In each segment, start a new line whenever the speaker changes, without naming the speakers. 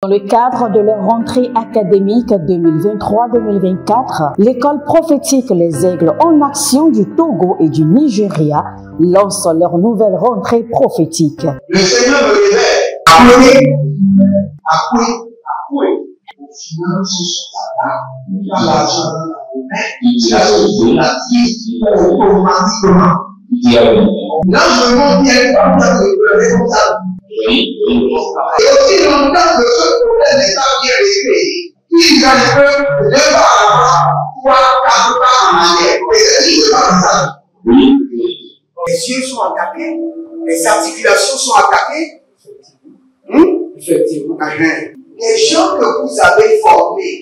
Dans le cadre de leur rentrée académique 2023-2024, l'école prophétique Les Aigles en Action du Togo et du Nigeria lance leur nouvelle rentrée prophétique.
Le Seigneur me révèle, appelez. Aux finances, dans l'argent, dans la vie, automatiquement. Là, je monte bien comme ça. Et aussi longtemps que ce problème n'est pas bien réglé, ils arrivent de pas à pouvoir pas en arrière. Et c'est pas ça. Les yeux sont attaqués, les articulations sont attaquées. Effectivement. Les gens que vous avez formés,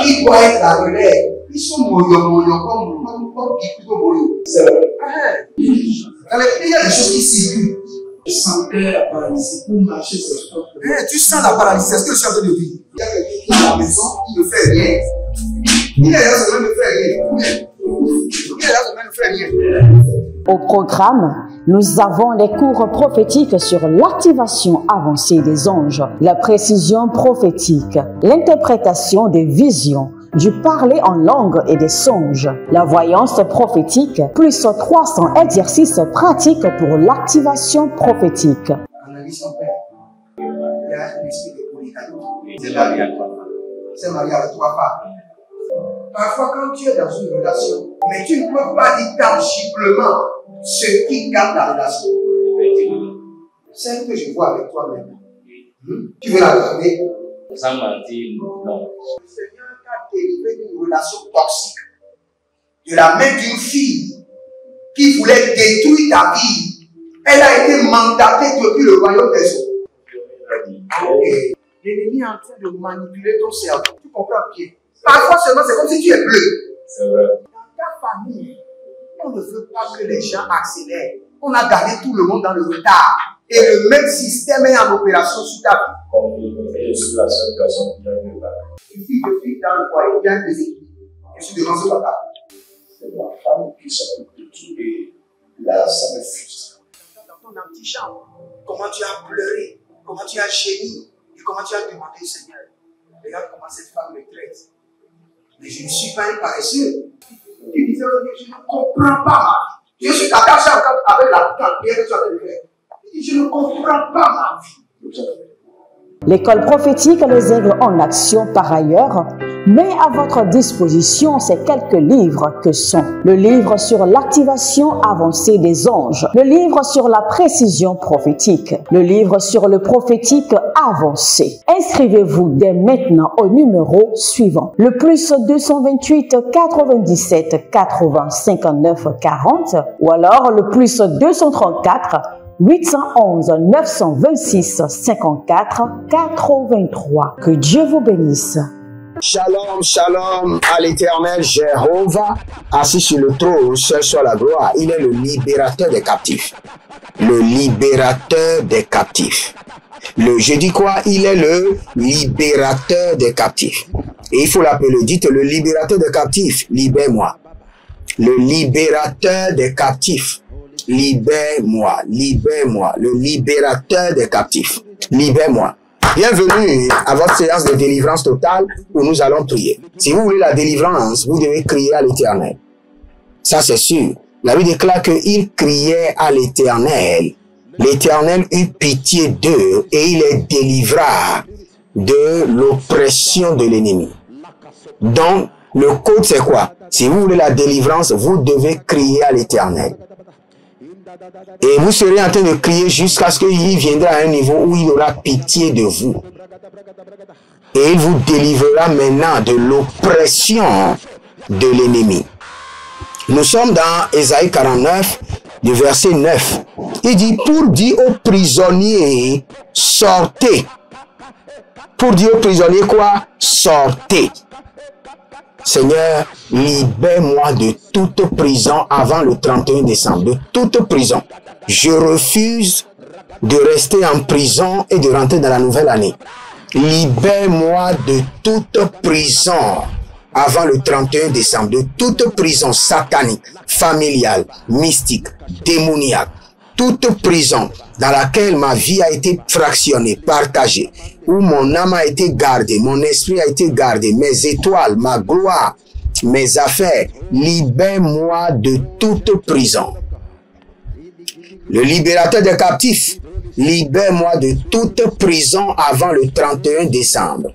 qui doivent être la relève, ils sont moyo comme plutôt moyo. C'est vrai. Dans les pays, il y a des choses qui circulent.
Je sentais la paralysie pour marcher sur ce corps.
Tu sens la paralysie, c'est ce que je suis en train de dire. Il y a quelqu'un qui est à la maison, qui ne fait rien. Il est là, ça ne fait rien. Il est là, ça ne fait rien.
Au programme, nous avons les cours prophétiques sur l'activation avancée des anges, la précision prophétique, l'interprétation des visions, du parler en langue et des songes, la voyance prophétique, plus 300 exercices pratiques pour l'activation prophétique.
Analyse ton père. Il y a un esprit de polygamy. C'est marié à trois femmes. C'est marié à trois femmes. Parfois, quand tu es dans une relation, mais tu ne peux pas dire tangiblement ce qui garde la relation. Celle que je vois avec toi maintenant. Tu veux la garder?
Sans mentir, non.
Le Seigneur t'a délivré d'une relation toxique. De la main d'une fille qui voulait détruire ta vie. Elle a été mandatée depuis le royaume des eaux. Et l'ennemi est en train de manipuler ton cerveau. Tu comprends bien? Parfois seulement, c'est comme si tu es bleu.
C'est vrai.
Dans ta famille, on ne veut pas que les gens accélèrent. On a gardé tout le monde dans le retard. Et le même système est en opération sur ta vie.
Comme je suis la seule personne qui a eu la
Une fille de fille dans le foyer, bien déséquilibrée. Je suis devant ce papa.
C'est ma femme qui s'occupe de tout et là, ça me frustre.
Dans ton antichambre, comment tu as pleuré, comment tu as gémi et comment tu as demandé au Seigneur. Regarde comment cette femme me traite. Mais je ne suis pas un paresseux. Tu disais, je ne comprends pas ma vie. Je suis attaché avec la prière que tu as fait de faire. Je ne comprends pas ma vie.
L'école prophétique Les Aigles en Action, par ailleurs, met à votre disposition ces quelques livres que sont le livre sur l'activation avancée des anges, le livre sur la précision prophétique, le livre sur le prophétique avancé. Inscrivez-vous dès maintenant au numéro suivant, le plus 228 97 80 59 40 ou alors le plus 234 811 926 54 83. Que Dieu vous bénisse.
Shalom, shalom à l'Éternel Jéhovah, assis sur le trône, seul soit la gloire. Il est le libérateur des captifs. Le libérateur des captifs. Je dis quoi? Il est le libérateur des captifs. Et il faut l'appeler, dites le libérateur des captifs, libère-moi. Le libérateur des captifs. Libère-moi, libère-moi, le libérateur des captifs. Libère-moi. Bienvenue à votre séance de délivrance totale où nous allons prier. Si vous voulez la délivrance, vous devez crier à l'Éternel. Ça, c'est sûr. La Bible déclare qu'il criait à l'Éternel. L'Éternel eut pitié d'eux et il les délivra de l'oppression de l'ennemi. Donc, le code, c'est quoi? Si vous voulez la délivrance, vous devez crier à l'Éternel. Et vous serez en train de crier jusqu'à ce qu'il viendra à un niveau où il aura pitié de vous. Et il vous délivrera maintenant de l'oppression de l'ennemi. Nous sommes dans Ésaïe 49, du verset 9. Il dit, pour dire aux prisonniers, sortez. Pour dire aux prisonniers quoi? Sortez. Seigneur, libère-moi de toute prison avant le 31 décembre, de toute prison. Je refuse de rester en prison et de rentrer dans la nouvelle année. Libère-moi de toute prison avant le 31 décembre, de toute prison satanique, familiale, mystique, démoniaque. toute prison dans laquelle ma vie a été fractionnée, partagée, où mon âme a été gardée, mon esprit a été gardé, mes étoiles, ma gloire, mes affaires, libère-moi de toute prison. Le libérateur des captifs, libère-moi de toute prison avant le 31 décembre.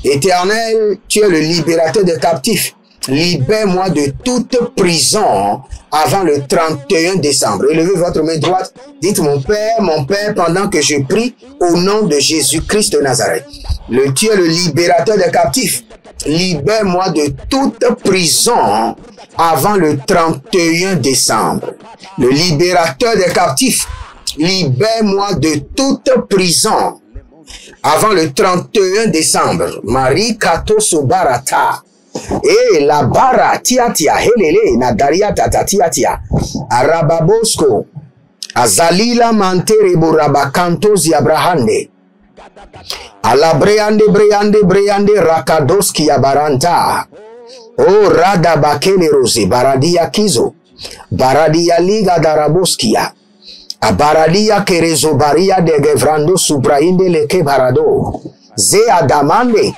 Éternel, tu es le libérateur des captifs. Libère-moi de toute prison avant le 31 décembre. Élevez votre main droite. Dites mon Père, pendant que je prie au nom de Jésus-Christ de Nazareth. Tu es le libérateur des captifs. Libère-moi de toute prison avant le 31 décembre. Le libérateur des captifs. Libère-moi de toute prison avant le 31 décembre. Marie Kato Sobarata. Et la bara tia helele na daria tatatia tia arababosko azalila mantere burabakantozi abrahande alabreande rakadoski abaranta o rada bakele rose baradia kizo baradia liga daraboskia abaradia kerezo baria de gevrando subrainde leke barado ze adamande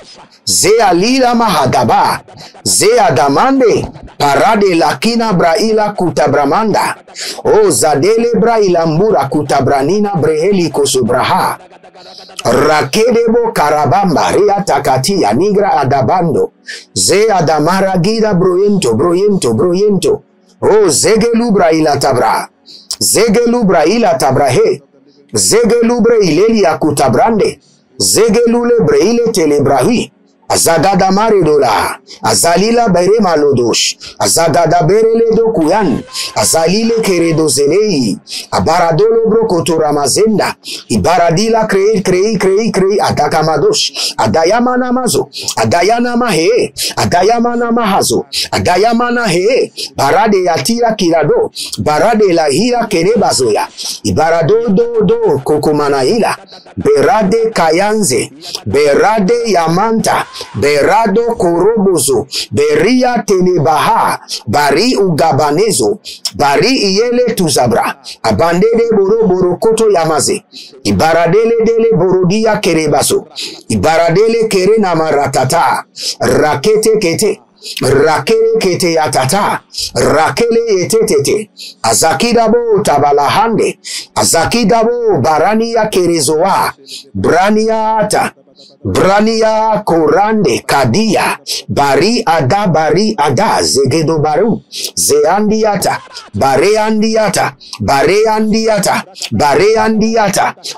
Ze alila mahadaba, ze adamande, parade lakina braila kutabramanda, o zadele braila mbura kutabranina breheli kosubraha, rakedebo karabamba rea takatia nigra adabando, ze adamara gida broyento, o zegelu braila tabra, zegelu braila tabrahe, zegelu breilelia kutabrande, zegelule breile telebrahi, Azagada maridola, azalila bere malodosh, azagada berele do kuyan, azalile keredo zelei, abaradolo brokoto ramazenda, ibaradila krei, adakamadosh, adayamana mazo, adayana mahe, adayamana mahazo, adayamana he, barade yatira kirado, barade la hira kerebazoya, ibarado do kokomana ila, berade kayanze, berade yamanta, Berado korobozo, beria telebaha, bari ugabanezo, bari iyele tuzabra, abandele boroboro koto yamaze, ibaradele dele borodia kerebazo, ibaradele kere namaratata, rakete kete, rakele kete yatata, rakele yetetete, azakidabo tabalahande, azakidabo barania kerezoa, braniata, Brania korande kadia bari ada zegedo baru zeandiata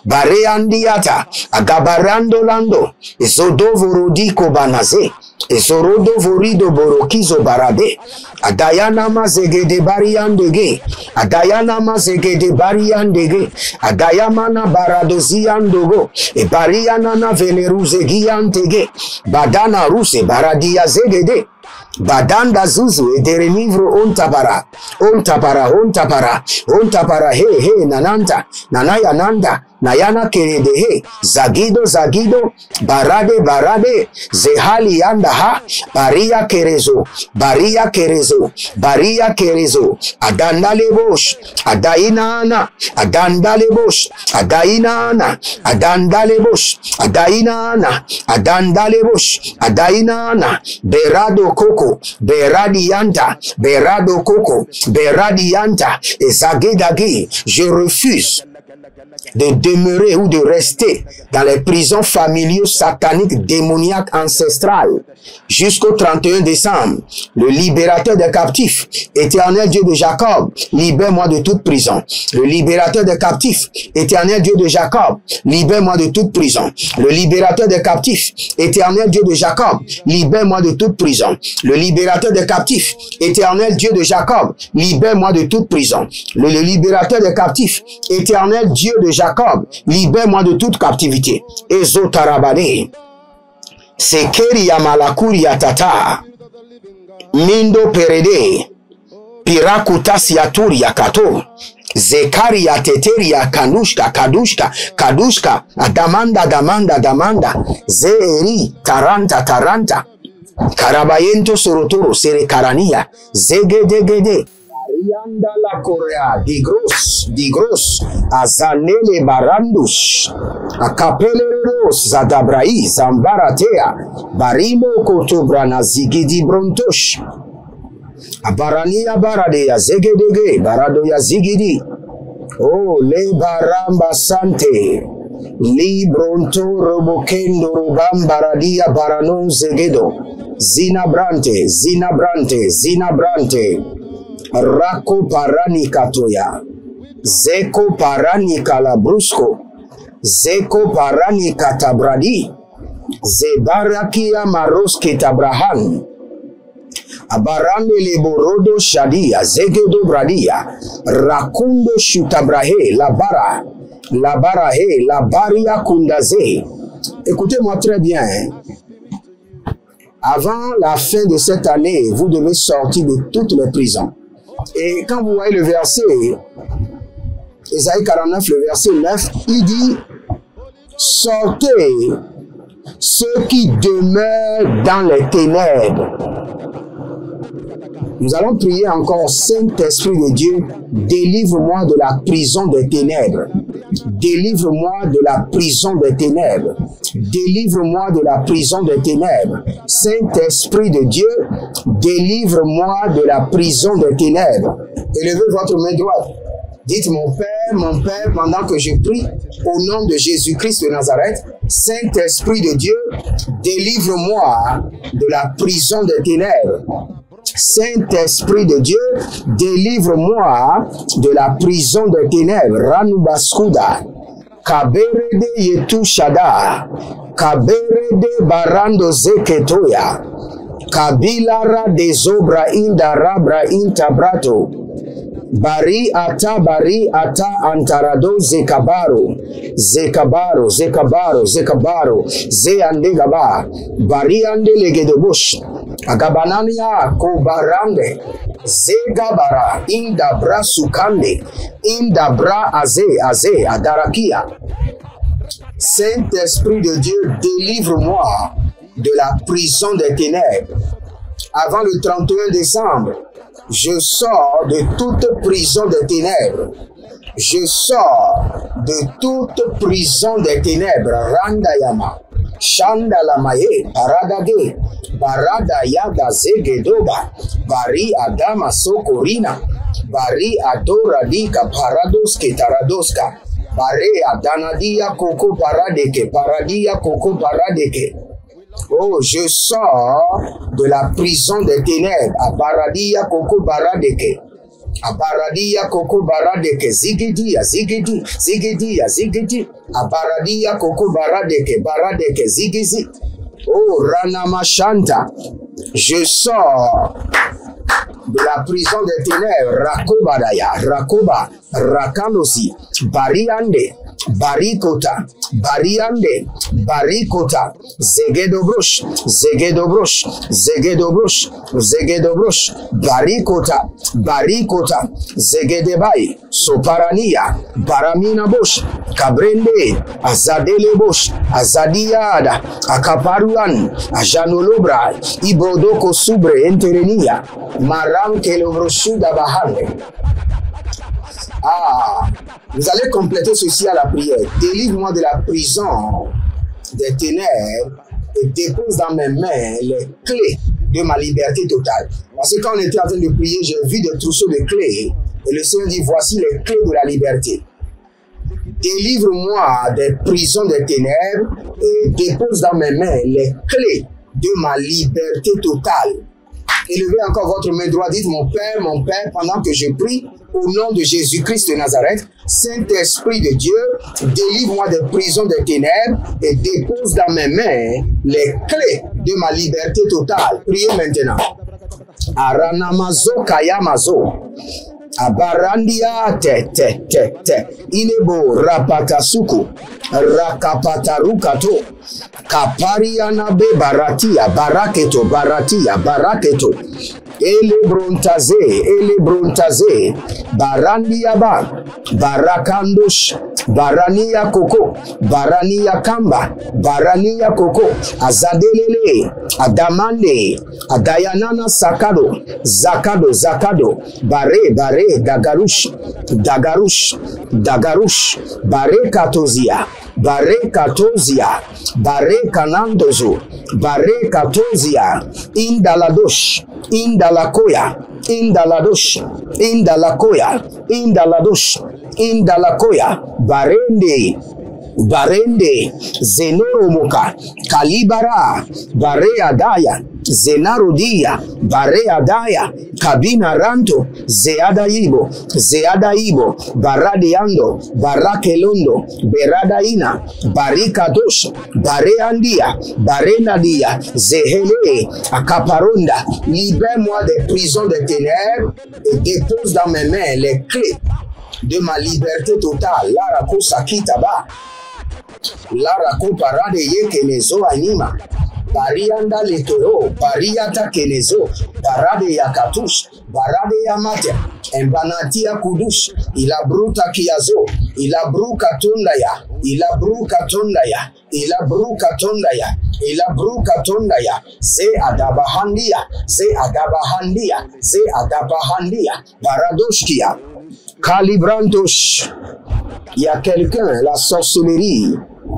bareandiata agabarando lando ezodovorodiko banaze ezorodo vorido borokizo barade adayana mazegede bariandege adayamana baradoziandogo e bariana na veleruze giantege badana ruse baradia zegede badanda zuzu ederenivro ontapara he nananta nanaya nanda nayana kerede zagido barade zehali yanda ha baria kerezo adandale bosh adainana berado koko beradianta ezagedagi. Je refuse de demeurer ou de rester dans les prisons familiales sataniques, démoniaques, ancestrales jusqu'au 31 décembre. Le libérateur des captifs, éternel Dieu de Jacob, libère-moi de toute prison. Le libérateur des captifs, éternel Dieu de Jacob, libère-moi de toute prison. Le libérateur des captifs, éternel Dieu de Jacob, libère-moi de toute prison. Le libérateur des captifs, éternel Dieu de Jacob, libère-moi de toute prison. Le libérateur des captifs, éternel Dieu de Jacob, libère-moi de toute captivité. Ezotarabane, Sekeri ya malakuri ya tata, Mindo perede, Pirakutas ya turi ya kato, Zekari ya teteri ya kadushka, Damanda, Zeeri, Taranta, Karabayento sorotoro, Sere karania, Zegedegede, Yanda la Korea, digros, azanele barandus, akapeleros, zadabrai, zambaratea, barimo kotobrana zigidi brontosh, abarania baradea, zegedege, baradoya zigidi, oh, le baramba sante, libronto robokendo robambaradia baranon zegedo, zinabrante, rako parani katoya, zeko parani kalabrusco, zeko parani katabradi, zebarakia maroske tabrahan, abarande leborodo shadia, zegedo bradia, rakundo shutabrahe, la barahe, la baria kundaze. Écoutez-moi très bien. Avant la fin de cette année, vous devez sortir de toutes les prisons. Et quand vous voyez le verset, Ésaïe 49, le verset 9, il dit, sortez ceux qui demeurent dans les ténèbres. Nous allons prier encore, Saint-Esprit de Dieu, délivre-moi de la prison des ténèbres. Délivre-moi de la prison des ténèbres. Délivre-moi de la prison des ténèbres. Saint-Esprit de Dieu, délivre-moi de la prison des ténèbres. Élevez votre main droite. Dites, mon Père, pendant que je prie, au nom de Jésus-Christ de Nazareth, Saint-Esprit de Dieu, délivre-moi de la prison des ténèbres. Saint-Esprit de Dieu, délivre-moi de la prison des ténèbres. Ranubaskuda, Kaberede Yetushada, Kaberede Barando Zeketoya, Kabilara de Zobra Inda Rabra Intabrato, Bari ata antarado zekabaro, zeandegaba, bari ande legedobush, agabanania kobarande, zegabara, indabra sukande, indabra aze, adarakia. Saint-Esprit de Dieu, délivre-moi de la prison des ténèbres. Avant le 31 décembre, je sors de toute prison des ténèbres. Je sors de toute prison des ténèbres. Randayama, Shandalamaye, Paradage, Baradayada Zegedoba, Bari Adama Sokorina, Bari Adoradika, Paradoske Taradoska, Bari Adanadia Koko Paradeke, Paradia Koko Paradeke. Oh, je sors de la prison des ténèbres. À Baradia Koko Baradeke. À Baradia Koko Baradeke. Zigidi. À Baradia Koko Baradeke. Zigidi. Oh, Ranamashanta. Je sors de la prison des ténèbres. Rakobadaya. Rakoba. Rakanosi. Bariande. Barikota, Bariande, Barikota, Zegedobrush, Barikota, Zegedebai, Soparania, Baramina Bush, Cabrende, Azadele Bush, Azadiada, Akaparuan, Ajanolobra, Ibrodoko Subre, Enterenia, Maranke Lobroshuda Bahane. Ah, vous allez compléter ceci à la prière. Délivre-moi de la prison des ténèbres et dépose dans mes mains les clés de ma liberté totale. Parce que quand on était en train de prier, j'ai vu des trousseaux de clés et le Seigneur dit, voici les clés de la liberté. Délivre-moi des prisons des ténèbres et dépose dans mes mains les clés de ma liberté totale. Élevez encore votre main droite, dites, mon Père, pendant que je prie, au nom de Jésus-Christ de Nazareth, Saint-Esprit de Dieu, délivre-moi des prisons des ténèbres et dépose dans mes mains les clés de ma liberté totale. Priez maintenant. Aranamazo kayamazo. Abarandia te inebo rapatasuku rakapatarukato kapariana be baratia baraketo Elebrontaze, Barandiaba, Barakandosh, Barania Koko, Barania Kamba, Barania Koko, Azadelele, Adamande, Adayanana Sakado, Zakado, Bare, Dagarush, Bare Katozia, Bare Kanandozo, Bare Katozia, Indaladosh, Indalakoya, Barende, Zenoromoka, Kalibara, Bareadaya, Zenarodia, Bareadaya, Kabina Ranto, Zeadaibo, Baradiando, Barakelondo, Beradaina, Barikadosh, Bareandia, Barenadia, Zehele, Akaparonda, libère-moi des prisons des ténèbres et dépose dans mes mains les clés de ma liberté totale. Larako Sakitaba, Larako Parade Yekenezo Anima, Barianda Letoro, Bariata Kenezo, Barade Yakatush, Barade Yamate, Embanatia Kudush, Ilabruta Kiazo, Ilabruka Tondaya, Se Adabahandia, Baradoshkia, Calibrantosh. Il y a quelqu'un, la sorcellerie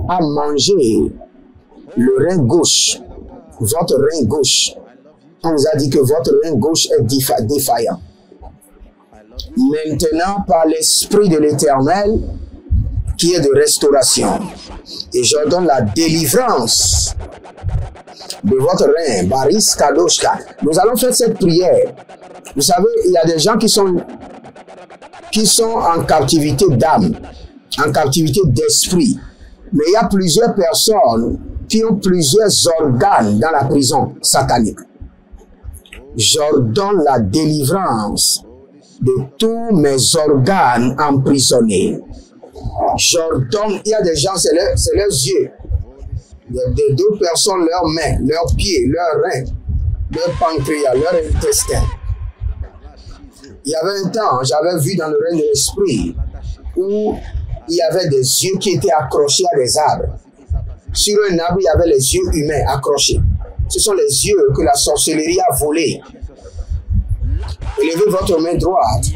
a mangé le rein gauche, votre rein gauche. On vous a dit que votre rein gauche est défaillant. Maintenant, par l'Esprit de l'Éternel, qui est de restauration, et j'ordonne la délivrance de votre rein, Baris Kadoshka. Nous allons faire cette prière. Vous savez, il y a des gens qui sont en captivité d'âme, en captivité d'esprit. Mais il y a plusieurs personnes qui ont plusieurs organes dans la prison satanique. J'ordonne la délivrance de tous mes organes emprisonnés. J'ordonne, il y a des gens, c'est leurs yeux. De deux personnes, leurs mains, leurs pieds, leurs reins, leur pancréas, leur intestin. Il y avait un temps, j'avais vu dans le règne de l'esprit où il y avait des yeux qui étaient accrochés à des arbres. Sur un arbre, il y avait les yeux humains accrochés. Ce sont les yeux que la sorcellerie a volés. Élevez votre main droite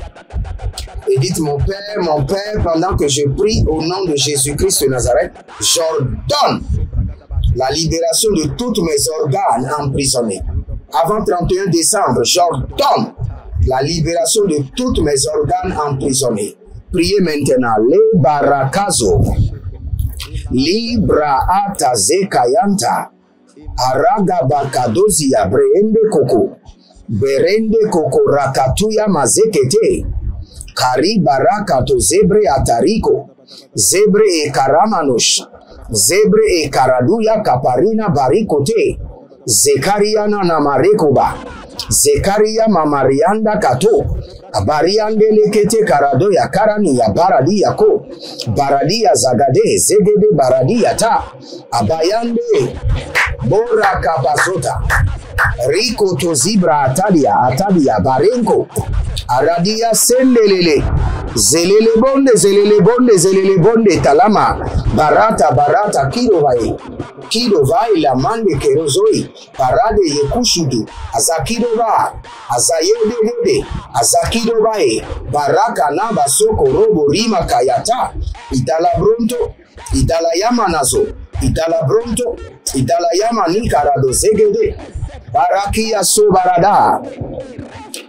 et dites: mon Père, pendant que je prie au nom de Jésus-Christ de Nazareth, j'ordonne la libération de tous mes organes emprisonnés. Avant 31 décembre, j'ordonne la libération de tous mes organes emprisonnés. Priez maintenant. Le barakazo, libra ata zekayanta, araga bakadozia brende koko rakatuya mazekete, kari barakato zebre atariko, zebre e karamanosh, zebre e karaduya kaparina barikote, zekariana namarekoba, Zekaria mamarianda kato, abariande lekete karado ya karani ya baradi yako, baradia zagade zegede baradia ta, abayande bora kabazota, riko to zibra atalia barenko, aradia sendelele, zelele bonde talama, barata kido vai la mande kerozoi, parade yekushudu, azakidova, azayedede, azakidovai, baraka naba soko robo rima kayata, idalayama nazo, idalayama nikarado zegede, barakia sobarada,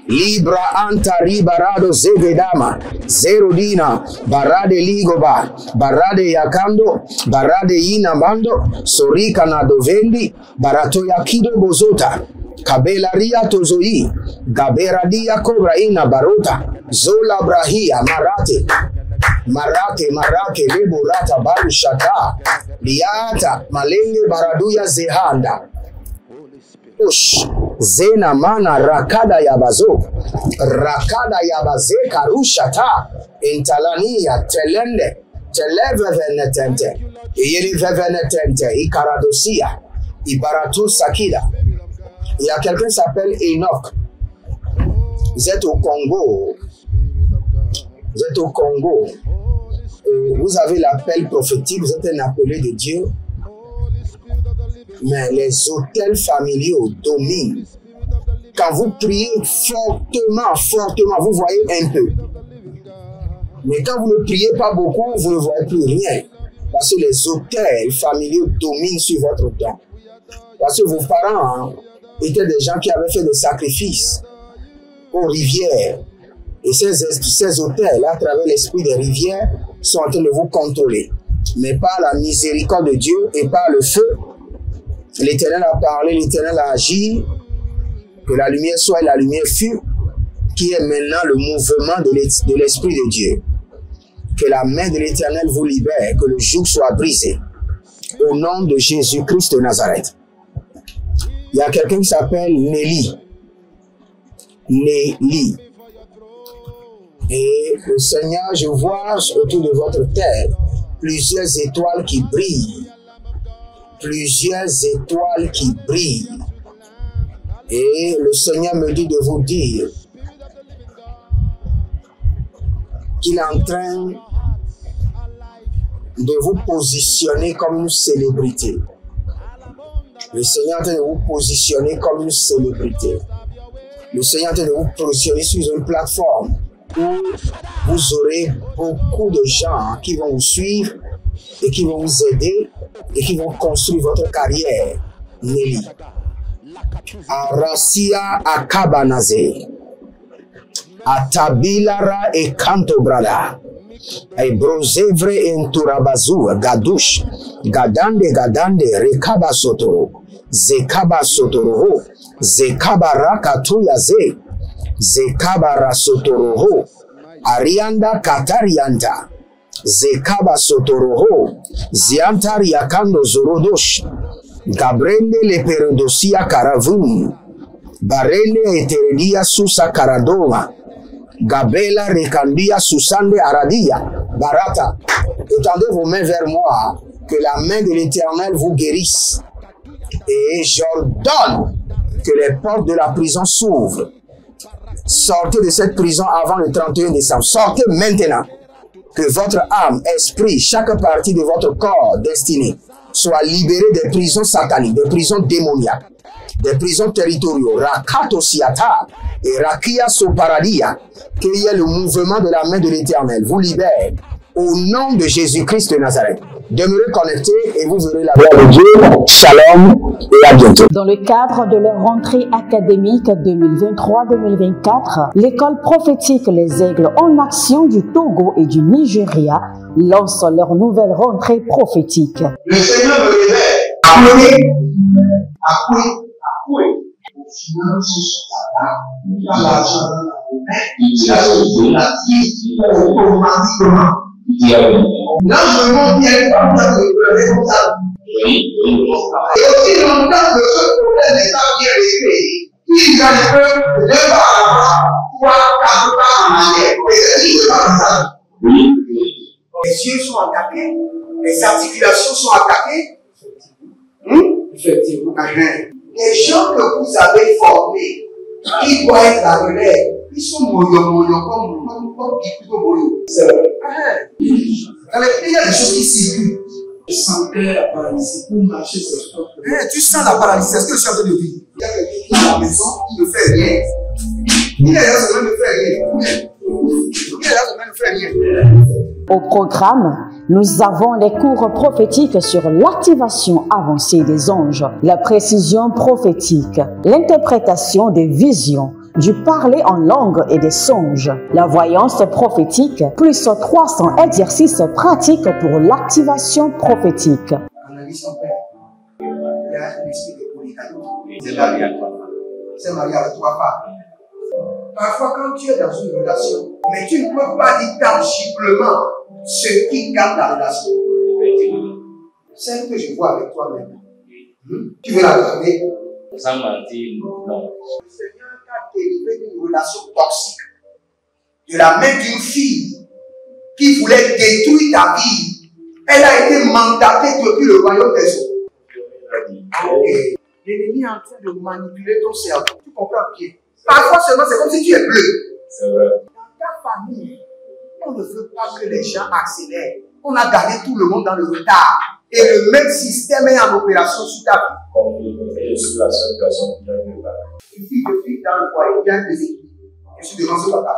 libra anta ribarado zegedama, zerodina, barade ligoba, barade yakando, barade inamando, sorika na dovendi, barato yakido bozota, kabela ria tozoi, gaberadia kobra ina barota, zola brahia marate leborata barushata, liata malenge baraduya zehanda, zena mana rakada yabazo, rakada yabaze karushata, entalania telende, televevenetente, yelivevenetente, ikaradosia, ibaratu sakila. Il y a quelqu'un qui s'appelle Enoch. Vous êtes au Congo. Vous êtes au Congo. Vous avez l'appel prophétique, vous êtes un appelé de Dieu. Mais les autels familiaux dominent. Quand vous priez fortement, vous voyez un peu. Mais quand vous ne priez pas beaucoup, vous ne voyez plus rien. Parce que les autels familiaux dominent sur votre don. Parce que vos parents étaient des gens qui avaient fait des sacrifices aux rivières. Et ces autels, à travers l'esprit des rivières, sont en train de vous contrôler. Mais par la miséricorde de Dieu et par le feu, l'Éternel a parlé, l'Éternel a agi, que la lumière soit et la lumière fut, qui est maintenant le mouvement de l'Esprit de Dieu. Que la main de l'Éternel vous libère, que le joug soit brisé. Au nom de Jésus-Christ de Nazareth. Il y a quelqu'un qui s'appelle Nelly. Nelly. Et le Seigneur, je vois autour de votre tête plusieurs étoiles qui brillent. Plusieurs étoiles qui brillent. Et le Seigneur me dit de vous dire qu'il est en train de vous positionner comme une célébrité. Le Seigneur est en train de vous positionner comme une célébrité. Le Seigneur est en train de vous positionner sur une plateforme où vous aurez beaucoup de gens qui vont vous suivre et qui vont vous aider et qui vont construire votre carrière. Nelly. Arasia Akabanaze. Atabilara e Kanto Brada. E Brozevre Enturabazu Gadush. Gadande Rekaba Sotoro. Zekaba Sotoro. Zekaba Rakatuyaze. Zekaba Sotoro. Arianda Katarianta. Zekaba Sotoro. Ziantari Yakando Zorodosh. Gabrende le Perodosia Karavun. Barele Eteredia Susa Karadoma. Gabela Rekandia Susande Aradia. Barata. Étendez vos mains vers moi. Que la main de l'Éternel vous guérisse. Et j'ordonne que les portes de la prison s'ouvrent. Sortez de cette prison avant le 31 décembre. Sortez maintenant. Que votre âme, esprit, chaque partie de votre corps destiné soit libérée des prisons sataniques, des prisons démoniaques, des prisons territoriaux. Rakato Siata et Rakia Soparadia. Qu'il y ait le mouvement de la main de l'Éternel vous libère. Au nom de Jésus-Christ de Nazareth. Demeurez connectés et vous verrez la gloire de Dieu. Shalom et à bientôt.
Dans le cadre de leur rentrée académique 2023-2024, l'école prophétique Les Aigles en Action du Togo et du Nigeria lance leur nouvelle rentrée prophétique.
Le Seigneur me révèle. Apoué. Aux finances sur ta table, tu as l'argent dans la main, tu as la vie automatiquement. Là, je monte bien comme ça, comme ça. Et aussi longtemps que ce problème n'est pas bien réglé, ils arrivent deux pas à l'avant, trois, quatre pas en arrière. Et c'est dit, c'est pas ça. Les yeux sont attaqués, les articulations sont attaquées. Effectivement. Les gens que vous avez formés, qui doivent être la relève, ils sont moyo comme plutôt moyo. C'est vrai. Dans les pays, il y a des choses qui circulent.
Je sentais la paralysie pour marcher sur le corps.
Tu sens la paralysie, c'est ce que je suis en train de dire. Il y a quelqu'un qui est à la maison, qui ne fait rien. Il est là, ça ne fait rien. Il est là, ça ne fait rien.
Au programme, nous avons les cours prophétiques sur l'activation avancée des anges, la précision prophétique, l'interprétation des visions, du parler en langue et des songes, la voyance prophétique, plus 300 exercices pratiques pour l'activation prophétique.
Analyse son père. Il y a un esprit de polygamie. C'est marié à 3 femmes. Parfois, quand tu es dans une relation, mais tu ne peux pas dire tangiblement ce qui garde la relation. C'est ce que je vois avec toi maintenant. Tu veux la garder?
Sans mentir, non.
Le Seigneur t'a délivré d'une relation toxique. De la main d'une fille qui voulait détruire ta vie. Elle a été mandatée depuis le royaume des eaux. L'ennemi est en train de manipuler ton cerveau. Tu comprends bien? Parfois seulement, c'est comme si tu es bleu.
C'est vrai.
Dans ta famille, on ne veut pas que les gens accélèrent. On a gardé tout le monde dans le retard. Et le même système est en opération sur ta vie.
Comme je suis la seule personne qui a vu là.
Une fille de fille dans le foyer, il y a des équipes. Je suis devant ce papa.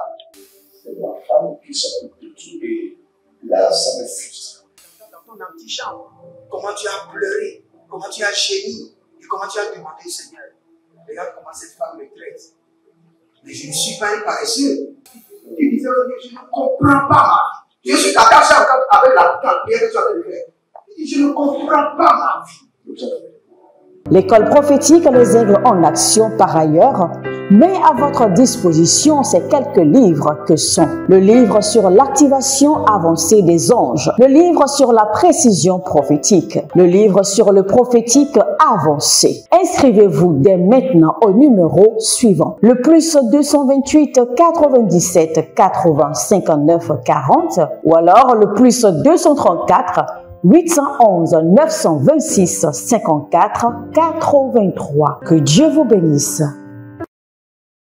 C'est ma femme qui s'occupe de tout et là, ça me frustre.
Dans ton antichambre, comment tu as pleuré, comment tu as gémi et comment tu as demandé au Seigneur. Regarde comment cette femme me traite. Mais je ne suis pas un paresseux. Tu disais, je ne comprends pas ma vie. Je suis attaché avec la prière que tu as fait de faire. Je ne comprends pas ma vie.
L'école prophétique Les Aigles en Action, par ailleurs, met à votre disposition ces quelques livres que sont le livre sur l'activation avancée des anges, le livre sur la précision prophétique, le livre sur le prophétique avancé. Inscrivez-vous dès maintenant au numéro suivant, le plus 228 97 80 59 40 ou alors le plus 234 811 926 54 83. Que Dieu vous bénisse.